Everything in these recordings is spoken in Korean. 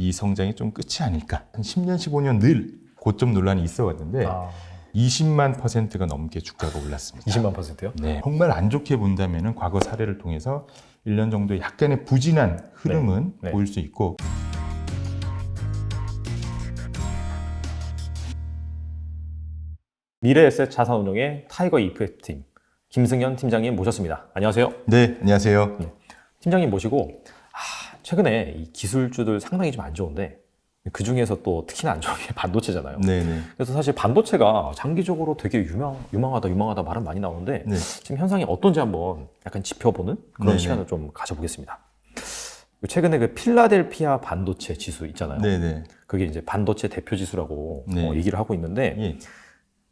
이 성장이 좀 끝이 아닐까. 한 10년, 15년 늘 고점 논란이 있어 왔는데 20만 %가 넘게 주가가 올랐습니다. 20만 %요? 네. 정말 안 좋게 본다면 과거 사례를 통해서 1년 정도 약간의 부진한 흐름은 네. 보일 수 있고 미래에셋 자산운용의 타이거 ETF 팀 김승현 팀장님 모셨습니다. 안녕하세요. 네, 안녕하세요. 팀장님 모시고 최근에 이 기술주들 상당히 좀 안 좋은데 그 중에서 또 특히나 안 좋은 게 반도체잖아요. 네네. 그래서 사실 반도체가 장기적으로 되게 유망하다 말은 많이 나오는데 네. 지금 현상이 어떤지 한번 약간 짚어보는 그런 네네. 시간을 좀 가져보겠습니다. 최근에 그 필라델피아 반도체 지수 있잖아요. 네네. 그게 이제 반도체 대표 지수라고 네. 얘기를 하고 있는데 예.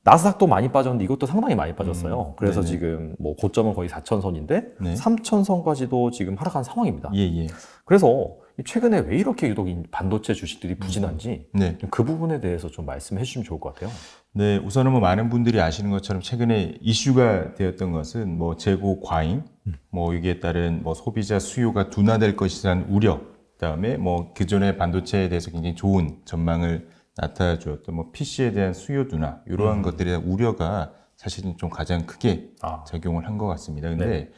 나스닥도 많이 빠졌는데 이것도 상당히 많이 빠졌어요. 그래서 네네. 지금 뭐 고점은 거의 4,000선인데 네. 3,000선까지도 지금 하락한 상황입니다. 예, 예. 그래서 최근에 왜 이렇게 유독 이 반도체 주식들이 부진한지 네. 좀 그 부분에 대해서 좀 말씀해 주시면 좋을 것 같아요. 네, 우선은 뭐 많은 분들이 아시는 것처럼 최근에 이슈가 되었던 것은 뭐 재고 과잉, 뭐 이게 따른 뭐 소비자 수요가 둔화될 것이라는 우려, 그다음에 뭐 기존의 반도체에 대해서 굉장히 좋은 전망을 나타주었던 뭐 PC에 대한 수요 둔화 이러한 것들에 대한 우려가 사실은 좀 가장 크게 작용을 한 것 같습니다. 근데 네.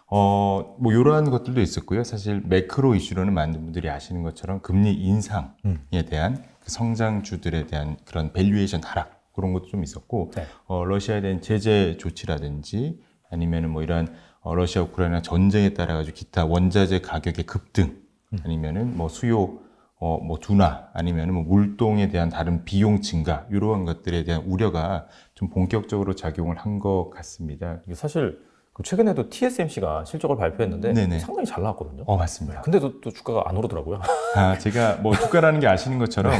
뭐 이러한 것들도 있었고요. 사실 매크로 이슈로는 많은 분들이 아시는 것처럼 금리 인상에 대한 그 성장주들에 대한 그런 밸류에이션 하락 그런 것도 좀 있었고, 네. 러시아에 대한 제재 조치라든지 아니면은 뭐 이러한 러시아 우크라이나 전쟁에 따라 가지고 기타 원자재 가격의 급등 아니면은 뭐 수요 뭐 둔화 아니면은 뭐 물동에 대한 다른 비용 증가 이러한 것들에 대한 우려가 좀 본격적으로 작용을 한 것 같습니다. 이게 사실 그 최근에도 TSMC가 실적을 발표했는데 네네. 상당히 잘 나왔거든요. 맞습니다. 근데도 또 주가가 안 오르더라고요. 제가 뭐 주가라는 게 아시는 것처럼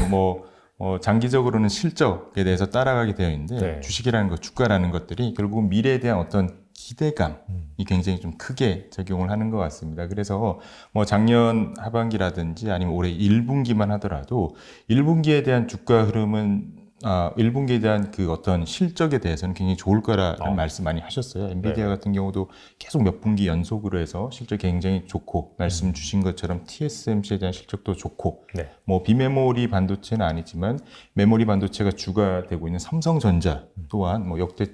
장기적으로는 실적에 대해서 따라가게 되어 있는데 네. 주식이라는 것, 주가라는 것들이 결국 미래에 대한 어떤 기대감이 굉장히 좀 크게 작용을 하는 것 같습니다. 그래서 뭐 작년 하반기라든지 아니면 올해 1분기만 하더라도 1분기에 대한 주가 흐름은 1분기에 대한 그 어떤 실적에 대해서는 굉장히 좋을 거라는 말씀 많이 하셨어요. 엔비디아 같은 경우도 계속 몇 분기 연속으로 해서 실적이 굉장히 좋고 말씀 주신 것처럼 TSMC에 대한 실적도 좋고 네. 뭐 비메모리 반도체는 아니지만 메모리 반도체가 주가 되고 있는 삼성전자 또한 뭐 역대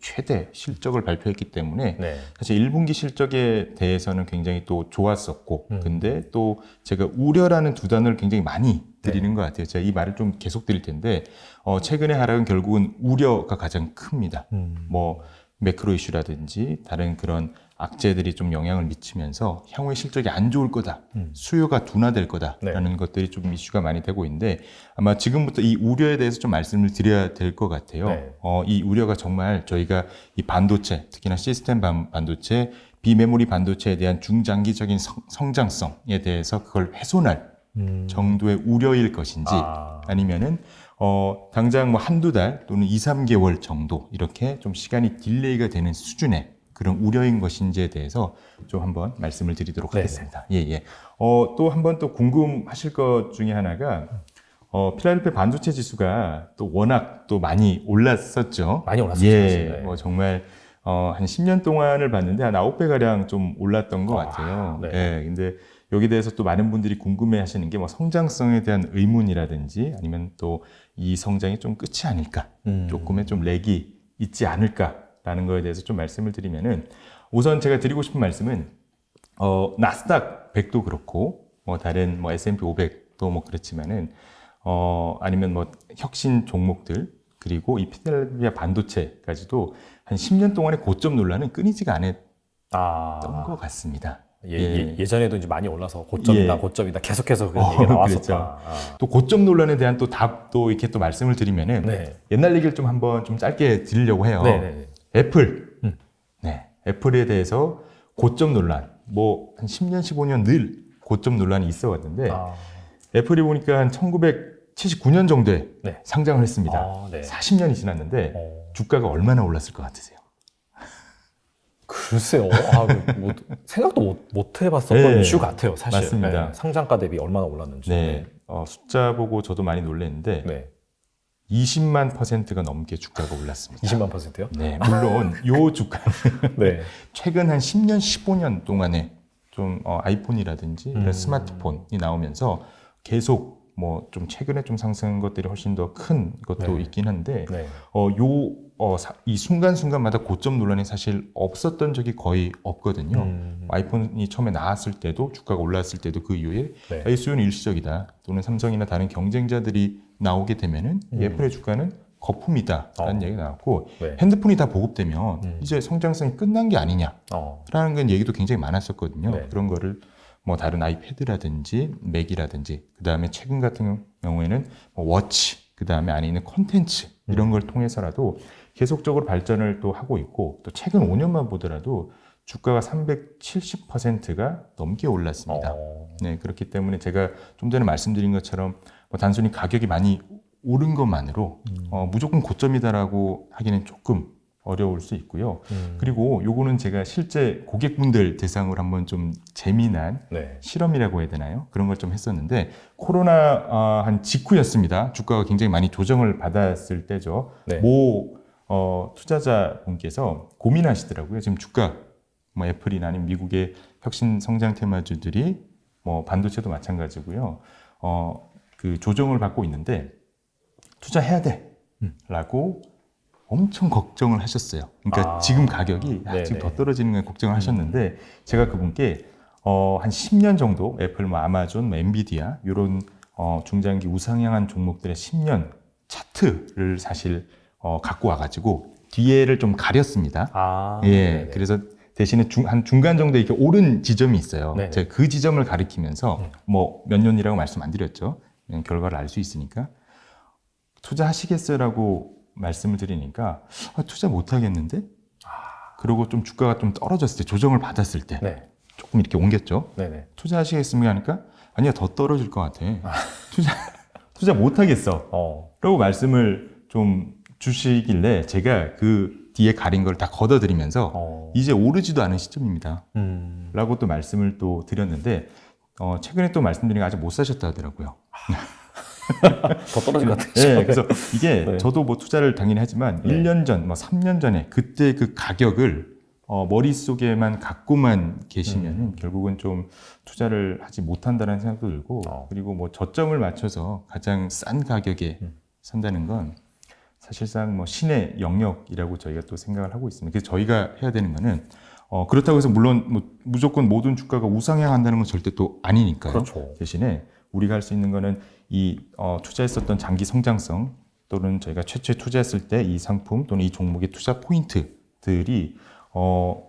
최대 실적을 발표했기 때문에 네. 사실 1분기 실적에 대해서는 굉장히 또 좋았었고 근데 또 제가 우려라는 두 단어를 굉장히 많이 드리는 것 같아요. 제가 이 말을 좀 계속 드릴 텐데 최근의 하락은 결국은 우려가 가장 큽니다. 뭐 매크로 이슈라든지 다른 그런 악재들이 좀 영향을 미치면서 향후의 실적이 안 좋을 거다. 수요가 둔화될 거다라는 것들이 좀 이슈가 많이 되고 있는데 아마 지금부터 이 우려에 대해서 좀 말씀을 드려야 될 것 같아요. 네. 이 우려가 정말 저희가 이 반도체, 특히나 시스템 반도체, 비메모리 반도체에 대한 중장기적인 성장성에 대해서 그걸 훼손할 정도의 우려일 것인지 아니면은 당장 뭐 한두 달 또는 2, 3개월 정도 이렇게 좀 시간이 딜레이가 되는 수준의 그런 우려인 것인지에 대해서 좀 한번 말씀을 드리도록 하겠습니다. 예. 또 한번 또 궁금하실 것 중에 하나가 필라델피아 반도체 지수가 또 워낙 또 많이 올랐었죠. 많이 올랐었죠. 예. 뭐 정말 한 10년 동안을 봤는데 한 9배 가량 좀 올랐던 것 같아요. 네. 예. 근데 여기 대해서 또 많은 분들이 궁금해 하시는 게 뭐 성장성에 대한 의문이라든지 아니면 또 이 성장이 좀 끝이 아닐까, 조금의 좀 렉이 있지 않을까라는 거에 대해서 좀 말씀을 드리면은 우선 제가 드리고 싶은 말씀은 나스닥 100도 그렇고 뭐 다른 뭐 S&P 500도 뭐 그렇지만은 아니면 뭐 혁신 종목들 그리고 이 필라델피아 반도체까지도 한 10년 동안의 고점 논란은 끊이지가 않았던 것 같습니다. 예전에도 이제 많이 올라서 고점이다 계속해서 그런 얘기가 나왔었다. 또 고점 논란에 대한 또 답도 이렇게 또 말씀을 드리면은 옛날 얘기를 좀 한번 좀 짧게 드리려고 해요. 애플, 애플에 대해서 고점 논란, 뭐 한 10년, 15년 늘 고점 논란이 있어 왔는데 애플이 보니까 한 1979년 정도에 상장을 했습니다. 40년이 지났는데 주가가 얼마나 올랐을 것 같으세요? 글쎄요. 뭐 생각도 못 해봤었던 이슈 같아요, 사실. 맞습니다. 상장가 대비 얼마나 올랐는지. 숫자 보고 저도 많이 놀랐는데 20만 %가 넘게 주가가 올랐습니다. 20만 %요? 네, 물론 요 주가는 최근 한 10년, 15년 동안에 좀 아이폰이라든지 이런 스마트폰이 나오면서 계속 뭐 좀 최근에 좀 상승한 것들이 훨씬 더 큰 것도 네. 있긴 한데 네. 이 순간순간마다 고점 논란이 사실 없었던 적이 거의 없거든요. 아이폰이 처음에 나왔을 때도 주가가 올랐을 때도 그 이후에 네. 이 수요는 일시적이다 또는 삼성이나 다른 경쟁자들이 나오게 되면은 이 애플의 주가는 거품이다라는 얘기가 나왔고 네. 핸드폰이 다 보급되면 이제 성장성이 끝난 게 아니냐라는 건 얘기도 굉장히 많았었거든요. 네. 그런 거를 뭐 다른 아이패드라든지 맥이라든지 그 다음에 최근 같은 경우에는 뭐 워치 그 다음에 안에 있는 콘텐츠 이런 걸 통해서라도 계속적으로 발전을 또 하고 있고 또 최근 5년만 보더라도 주가가 370%가 넘게 올랐습니다. 네, 그렇기 때문에 제가 좀 전에 말씀드린 것처럼 뭐 단순히 가격이 많이 오른 것만으로 무조건 고점이다라고 하기는 조금 어려울 수 있고요. 그리고 요거는 제가 실제 고객분들 대상으로 한번 좀 재미난 네. 실험이라고 해야 되나요? 그런 걸 좀 했었는데 코로나 한 직후였습니다. 주가가 굉장히 많이 조정을 받았을 때죠. 네. 모 투자자분께서 고민하시더라고요. 지금 주가 뭐 애플이나 아니면 미국의 혁신 성장 테마주들이 뭐 반도체도 마찬가지고요. 그 조정을 받고 있는데 투자해야 돼라고 엄청 걱정을 하셨어요. 그러니까 지금 가격이 지금 더 떨어지는 걸 걱정을 하셨는데 제가 그분께 한 10년 정도 애플, 뭐 아마존, 뭐 엔비디아 이런 중장기 우상향한 종목들의 10년 차트를 사실 갖고 와가지고 뒤에를 좀 가렸습니다. 예, 네네. 그래서 대신에 한 중간 정도에 이렇게 오른 지점이 있어요. 네네. 제가 그 지점을 가리키면서 뭐 몇 년이라고 말씀 안 드렸죠. 결과를 알 수 있으니까 투자하시겠어요라고 말씀을 드리니까 투자 못 하겠는데? 그리고 좀 주가가 좀 떨어졌을 때 조정을 받았을 때 네. 조금 이렇게 옮겼죠. 네네. 투자하시겠습니까 하니까 아니야 더 떨어질 것 같아. 투자 못 하겠어. 라고 말씀을 좀 주시길래 제가 그 뒤에 가린 걸 다 걷어드리면서 이제 오르지도 않은 시점입니다. 라고 또 말씀을 또 드렸는데 최근에 또 말씀드린 거 아직 못 사셨다 하더라고요. 더 떨어질 것 같아요. 네, 그래서 이게 네. 저도 뭐 투자를 당연히 하지만 1년 전, 뭐 3년 전에 그때 그 가격을 머릿속에만 갖고만 계시면은 결국은 좀 투자를 하지 못한다는 생각도 들고 그리고 뭐 저점을 맞춰서 가장 싼 가격에 산다는 건 사실상 뭐 신의 영역이라고 저희가 또 생각을 하고 있습니다. 그래서 저희가 해야 되는 거는 그렇다고 해서 물론 뭐 무조건 모든 주가가 우상향한다는 건 절대 또 아니니까요. 그렇죠. 대신에 우리가 할 수 있는 거는 이 투자했었던 장기 성장성 또는 저희가 최초에 투자했을 때 이 상품 또는 이 종목의 투자 포인트들이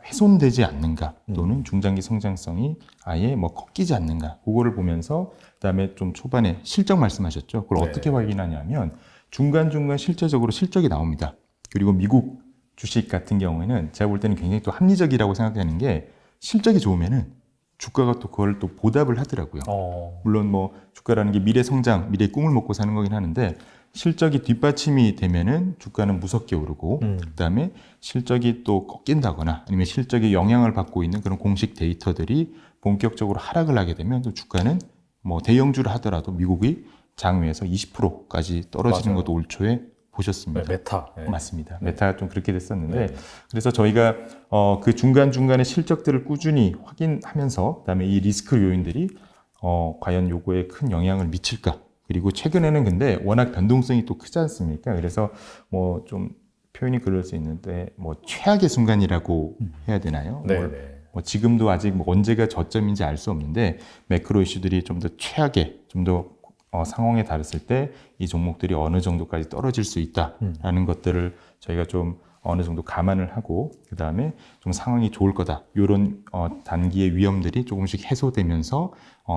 훼손되지 않는가 또는 중장기 성장성이 아예 뭐 꺾이지 않는가 그거를 보면서 그다음에 좀 초반에 실적 말씀하셨죠. 그걸 네. 어떻게 확인하냐면 중간중간 실제적으로 실적이 나옵니다. 그리고 미국 주식 같은 경우에는 제가 볼 때는 굉장히 또 합리적이라고 생각하는 게 실적이 좋으면은 주가가 또 그걸 또 보답을 하더라고요. 물론 뭐 주가라는 게 미래 성장, 미래의 꿈을 먹고 사는 거긴 하는데 실적이 뒷받침이 되면은 주가는 무섭게 오르고 그다음에 실적이 또 꺾인다거나 아니면 실적에 영향을 받고 있는 그런 공식 데이터들이 본격적으로 하락을 하게 되면 또 주가는 뭐 대형주를 하더라도 미국이 장외에서 20%까지 떨어지는 맞아요. 것도 올 초에 보셨습니다. 네, 메타. 네. 맞습니다. 메타가 좀 그렇게 됐었는데 네. 그래서 저희가 그 중간중간에 실적들을 꾸준히 확인하면서 그다음에 이 리스크 요인들이 과연 요거에 큰 영향을 미칠까 그리고 최근에는 근데 워낙 변동성이 또 크지 않습니까? 그래서 뭐 좀 표현이 그럴 수 있는데 뭐 최악의 순간이라고 해야 되나요? 네. 뭐 지금도 아직 뭐 언제가 저점인지 알 수 없는데 매크로 이슈들이 좀 더 최악의 좀 더 상황에 달했을 때 이 종목들이 어느 정도까지 떨어질 수 있다라는 것들을 저희가 좀 어느 정도 감안을 하고 그 다음에 좀 상황이 좋을 거다 이런 단기의 위험들이 조금씩 해소되면서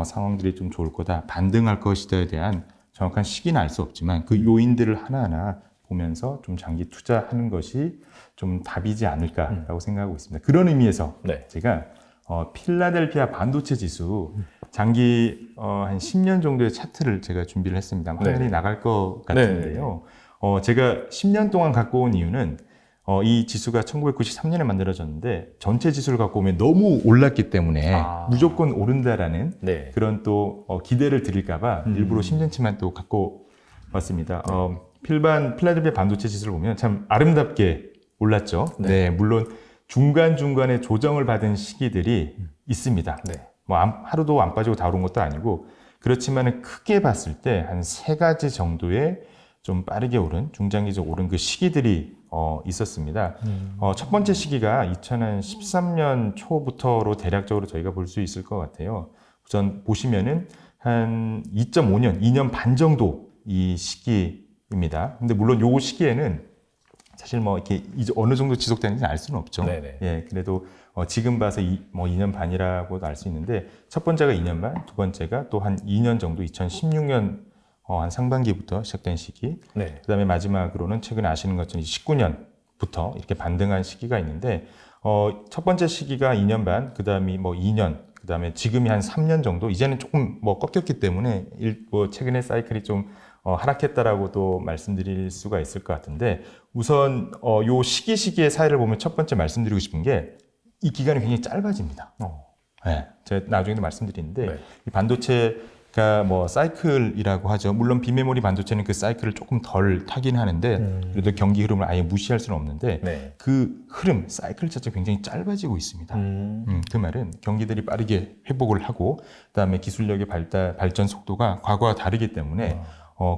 상황들이 좀 좋을 거다 반등할 것이다에 대한 정확한 시기는 알 수 없지만 그 요인들을 하나하나 보면서 좀 장기 투자하는 것이 좀 답이지 않을까라고 생각하고 있습니다. 그런 의미에서 네. 제가 필라델피아 반도체 지수 장기 한 10년 정도의 차트를 제가 준비를 했습니다. 화면이 네. 나갈 것 같은데요. 제가 10년 동안 갖고 온 이유는 이 지수가 1993년에 만들어졌는데 전체 지수를 갖고 오면 너무 올랐기 때문에 무조건 오른다라는 네. 그런 또 기대를 드릴까봐 일부러 10년치만 또 갖고 왔습니다. 필라델피아 반도체 지수를 보면 참 아름답게 올랐죠. 네, 물론 중간중간에 조정을 받은 시기들이 있습니다. 네. 뭐 하루도 안 빠지고 다 오른 것도 아니고 그렇지만 크게 봤을 때 한 세 가지 정도의 좀 빠르게 오른, 중장기적 오른 그 시기들이 있었습니다. 첫 번째 시기가 2013년 초부터로 대략적으로 저희가 볼 수 있을 것 같아요. 우선 보시면은 한 2.5년, 2년 반 정도 이 시기입니다. 근데 물론 요 시기에는 사실 뭐 이렇게 어느 정도 지속되는지 알 수는 없죠. 네네. 예, 그래도 지금 봐서 2년 반이라고도 알 수 있는데 첫 번째가 2년 반, 두 번째가 또 한 2년 정도 2016년 한 상반기부터 시작된 시기. 네. 그다음에 마지막으로는 최근에 아시는 것처럼 19년부터 이렇게 반등한 시기가 있는데 첫 번째 시기가 2년 반, 그다음이 뭐 2년, 그다음에 지금이 한 3년 정도. 이제는 조금 뭐 꺾였기 때문에 최근에 사이클이 좀 하락했다라고도 말씀드릴 수가 있을 것 같은데 우선 요 시기의 사이를 보면 첫 번째 말씀드리고 싶은 게 이 기간이 굉장히 짧아집니다. 네, 제가 나중에도 말씀드리는데 네. 이 반도체가 뭐 사이클이라고 하죠. 물론 비메모리 반도체는 그 사이클을 조금 덜 타긴 하는데 그래도 경기 흐름을 아예 무시할 수는 없는데 네. 그 흐름, 사이클 자체가 굉장히 짧아지고 있습니다. 그 말은 경기들이 빠르게 회복을 하고 그다음에 기술력의 발전 속도가 과거와 다르기 때문에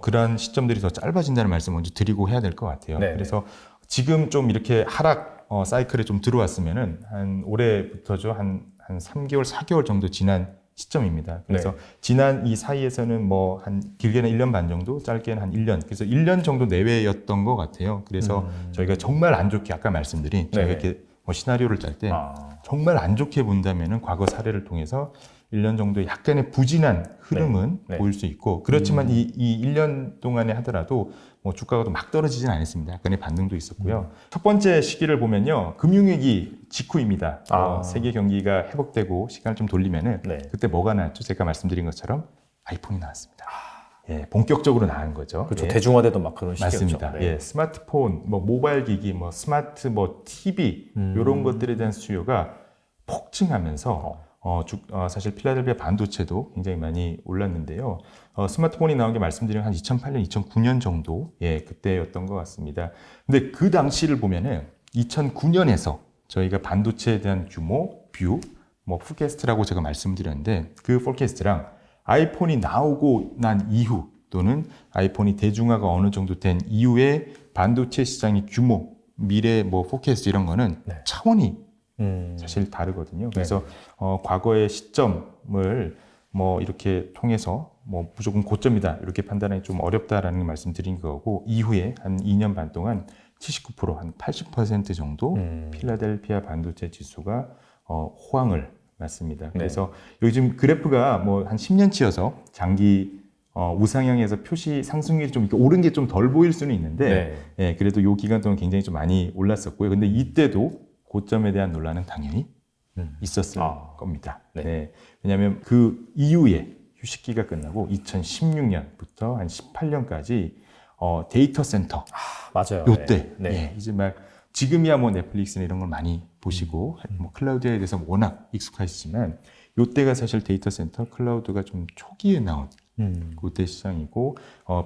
그런 시점들이 더 짧아진다는 말씀 먼저 드리고 해야 될 것 같아요. 네네. 그래서 지금 좀 이렇게 하락 사이클에 좀 들어왔으면은 한 올해부터죠. 한 3개월, 4개월 정도 지난 시점입니다. 그래서 네. 지난 이 사이에서는 뭐 한 길게는 1년 반 정도, 짧게는 한 1년. 그래서 1년 정도 내외였던 것 같아요. 그래서 저희가 정말 안 좋게 아까 말씀드린 저희가 네네. 이렇게 뭐 시나리오를 짤 때 정말 안 좋게 본다면은 과거 사례를 통해서 1년 정도 약간의 부진한 흐름은 네. 보일 수 있고 그렇지만 이 1년 동안에 하더라도 뭐 주가가 막 떨어지진 않았습니다. 약간의 반등도 있었고요. 첫 번째 시기를 보면요. 금융위기 직후입니다. 세계 경기가 회복되고 시간을 좀 돌리면은 네. 그때 뭐가 나왔죠? 제가 말씀드린 것처럼 아이폰이 나왔습니다. 예, 본격적으로 나온 거죠. 그렇죠. 예. 대중화되던 막 그런 시기였죠. 맞습니다. 네. 예, 스마트폰, 뭐 모바일 기기, 뭐 스마트 뭐 TV 이런 것들에 대한 수요가 폭증하면서 사실 필라델피아 반도체도 굉장히 많이 올랐는데요. 스마트폰이 나온 게 말씀드린 한 2008년, 2009년 정도 그때였던 것 같습니다. 근데 그 당시를 보면은 2009년에서 저희가 반도체에 대한 규모, 뷰, 뭐 포캐스트라고 제가 말씀드렸는데 그 포캐스트랑 아이폰이 나오고 난 이후 또는 아이폰이 대중화가 어느 정도 된 이후에 반도체 시장의 규모, 미래 뭐 포캐스트 이런 거는 네. 차원이 사실 다르거든요. 그래서 과거의 시점을 뭐 이렇게 통해서 뭐 무조건 고점이다 이렇게 판단하기 좀 어렵다라는 말씀 드린 거고 이후에 한 2년 반 동안 79%, 한 80% 정도 필라델피아 반도체 지수가 호황을 맞습니다. 그래서 요즘 그래프가 뭐 한 10년치여서 장기 우상향에서 표시 상승률이 좀 이렇게 오른 게 좀 덜 보일 수는 있는데 예, 그래도 요 기간 동안 굉장히 좀 많이 올랐었고요. 근데 이때도 고점에 대한 논란은 당연히 있었을 겁니다. 네. 네. 왜냐하면 그 이후에 휴식기가 끝나고 2016년부터 한 18년까지 데이터 센터 맞아요. 요때 네. 예, 이제 막 지금이야 뭐 넷플릭스나 이런 걸 많이 보시고 뭐 클라우드에 대해서 워낙 익숙하시지만 요때가 사실 데이터 센터 클라우드가 좀 초기에 나온 그때 시장이고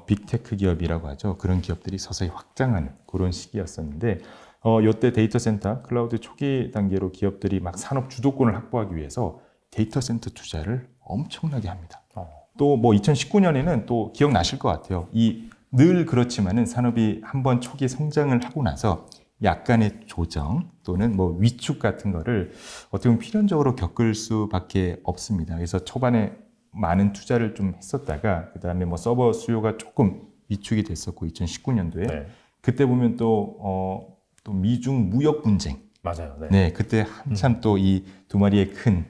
빅테크 기업이라고 하죠. 그런 기업들이 서서히 확장하는 그런 시기였었는데 요때 데이터 센터 클라우드 초기 단계로 기업들이 막 산업 주도권을 확보하기 위해서 데이터 센터 투자를 엄청나게 합니다. 또 뭐 2019년에는 또 기억나실 것 같아요. 늘 그렇지만은 산업이 한번 초기 성장을 하고 나서 약간의 조정 또는 뭐 위축 같은 거를 어떻게 보면 필연적으로 겪을 수밖에 없습니다. 그래서 초반에 많은 투자를 좀 했었다가 그 다음에 뭐 서버 수요가 조금 위축이 됐었고 2019년도에 그때 보면 또 미중 무역 분쟁 맞아요. 네, 그때 한참 또 이 두 마리의 큰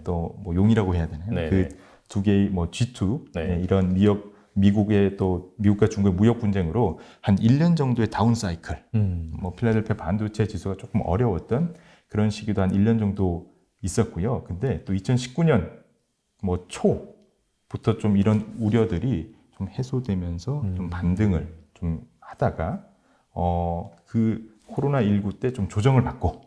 또 뭐 용이라고 해야 되나요? 그 두 개의 뭐 G2 이런 미국의 또 미국과 중국의 무역 분쟁으로 한 1년 정도의 다운 사이클, 뭐 필라델피아 반도체 지수가 조금 어려웠던 그런 시기도 한 1년 정도 있었고요. 근데 또 2019년 뭐 초부터 좀 이런 우려들이 좀 해소되면서 좀 반등을 좀 하다가 그 코로나19 때 좀 조정을 받고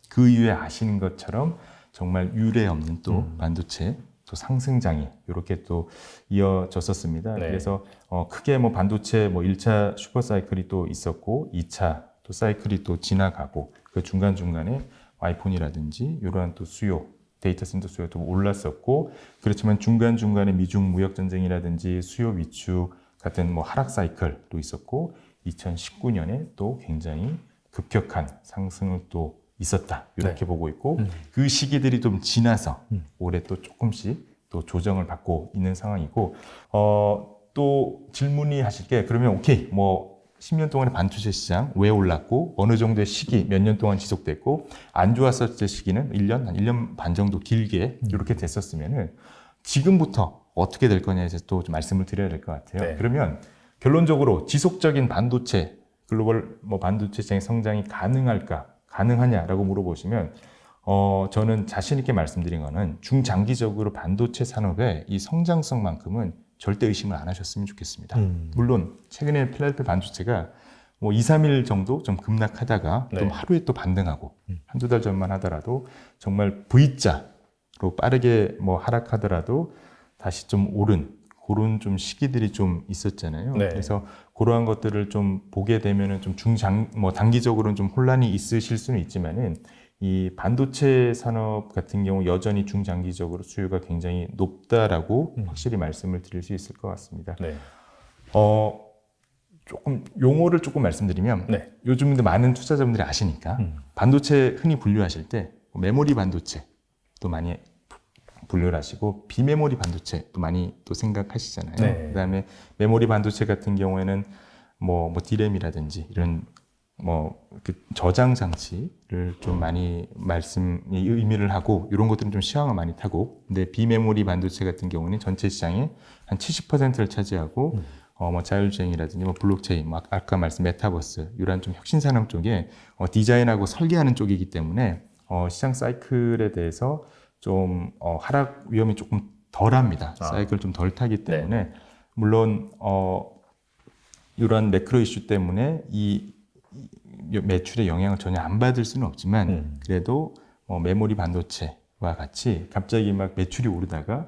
그 이후에 아시는 것처럼 정말 유례 없는 또 반도체 또 상승장이 이렇게 또 이어졌었습니다. 그래서 크게 뭐 반도체 뭐 1차 슈퍼 사이클이 또 있었고 2차 또 사이클이 또 지나가고 그 중간중간에 아이폰이라든지 이러한 또 수요 데이터 센터 수요가 좀 올랐었고, 그렇지만 중간중간에 미중 무역 전쟁이라든지 수요 위축 같은 뭐 하락 사이클도 있었고, 2019년에 또 굉장히 급격한 상승을 또 있었다, 이렇게 보고 있고, 그 시기들이 좀 지나서 올해 또 조금씩 또 조정을 받고 있는 상황이고, 또 질문이 하실 게, 그러면 오케이, 뭐 10년 동안의 반도체 시장 왜 올랐고, 어느 정도의 시기 몇 년 동안 지속됐고, 안 좋았을 시기는 1년, 한 1년 반 정도 길게 이렇게 됐었으면은 지금부터 어떻게 될 거냐에 대해서 또 좀 말씀을 드려야 될 것 같아요. 네. 그러면 결론적으로 지속적인 반도체, 글로벌 뭐 반도체 시장의 성장이 가능하냐라고 물어보시면, 저는 자신 있게 말씀드린 거는 중장기적으로 반도체 산업의 이 성장성만큼은 절대 의심을 안 하셨으면 좋겠습니다. 물론 최근에 필라델피아 반도체가 뭐 2, 3일 정도 좀 급락하다가 네. 또 하루에 또 반등하고, 한두 달 전만 하더라도 정말 V자로 빠르게 뭐 하락하더라도 다시 좀 오른 그런 좀 시기들이 좀 있었잖아요. 네. 그래서 그러한 것들을 좀 보게 되면은 좀 뭐 단기적으로는 좀 혼란이 있으실 수는 있지만은, 이 반도체 산업 같은 경우 여전히 중장기적으로 수요가 굉장히 높다라고 확실히 말씀을 드릴 수 있을 것 같습니다. 네. 조금 용어를 조금 말씀드리면, 네. 요즘 많은 투자자분들이 아시니까 반도체 흔히 분류하실 때 메모리 반도체 또 많이 분류를 하시고, 비메모리 반도체도 많이 또 생각하시잖아요. 네. 그다음에 메모리 반도체 같은 경우에는 뭐 디램이라든지 이런 그 저장 장치를 좀 많이 의미를 하고, 이런 것들은 좀 시황을 많이 타고, 근데 비메모리 반도체 같은 경우는 전체 시장의 한 70%를 차지하고, 뭐 자율주행이라든지 뭐 블록체인, 뭐 아까 말씀 메타버스, 이런 좀 혁신 산업 쪽에 디자인하고 설계하는 쪽이기 때문에 시장 사이클에 대해서 좀 하락 위험이 조금 덜합니다. 사이클 좀 덜 타기 때문에, 물론 이러한 매크로 이슈 때문에 이 매출에 영향을 전혀 안 받을 수는 없지만, 그래도 메모리 반도체와 같이 갑자기 막 매출이 오르다가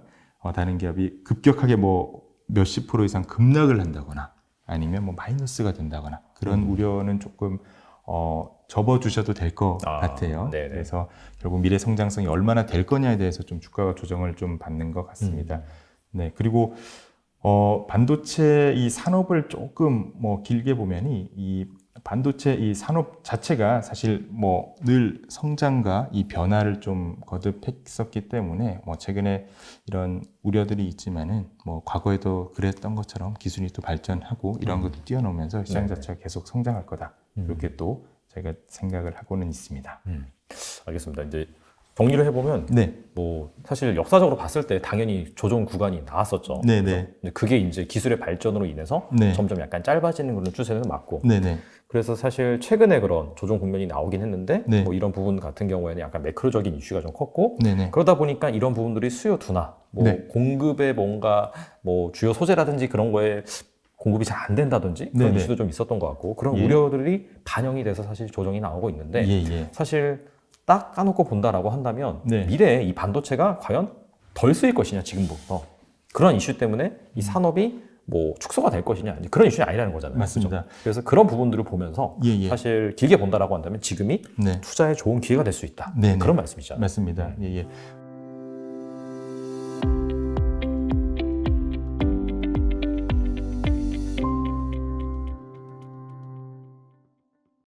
다른 기업이 급격하게 뭐 몇십 프로 이상 급락을 한다거나 아니면 뭐 마이너스가 된다거나, 그런 우려는 조금 접어주셔도 될 것 같아요. 네네. 그래서 결국 미래 성장성이 얼마나 될 거냐에 대해서 좀 주가가 조정을 좀 받는 것 같습니다. 네, 그리고 반도체 이 산업을 조금 뭐 길게 보면이, 이 반도체 이 산업 자체가 사실 뭐 늘 성장과 이 변화를 좀 거듭했었기 때문에, 뭐 최근에 이런 우려들이 있지만은 뭐 과거에도 그랬던 것처럼 기술이 또 발전하고 이런 것도 뛰어넘으면서 시장 자체가 계속 성장할 거다, 이렇게 또 제가 생각을 하고는 있습니다. 알겠습니다. 이제 정리를 해보면, 네, 뭐 사실 역사적으로 봤을 때 당연히 조정 구간이 나왔었죠. 네, 그죠? 네. 근데 그게 이제 기술의 발전으로 인해서 네. 점점 약간 짧아지는 그런 추세는 맞고, 네네. 그래서 사실 최근에 그런 조정 국면이 나오긴 했는데, 네. 뭐 이런 부분 같은 경우에는 약간 매크로적인 이슈가 좀 컸고, 네네. 그러다 보니까 이런 부분들이 수요 둔화, 뭐 네. 공급에 뭔가 뭐 주요 소재라든지 그런 거에 공급이 잘 안 된다든지 그런 네네. 이슈도 좀 있었던 것 같고, 그런 예. 우려들이 반영이 돼서 사실 조정이 나오고 있는데, 예. 사실 딱 까놓고 본다라고 한다면 네. 미래에 이 반도체가 과연 덜 쓰일 것이냐, 지금부터 그런 이슈 때문에 이 산업이 뭐 축소가 될 것이냐, 이제 그런 이슈는 아니라는 거잖아요. 맞습니다. 그죠? 그래서 그런 부분들을 보면서 예. 사실 길게 본다라고 한다면 지금이 네. 투자에 좋은 기회가 될 수 있다. 네네. 그런 말씀이잖아요. 맞습니다. 예.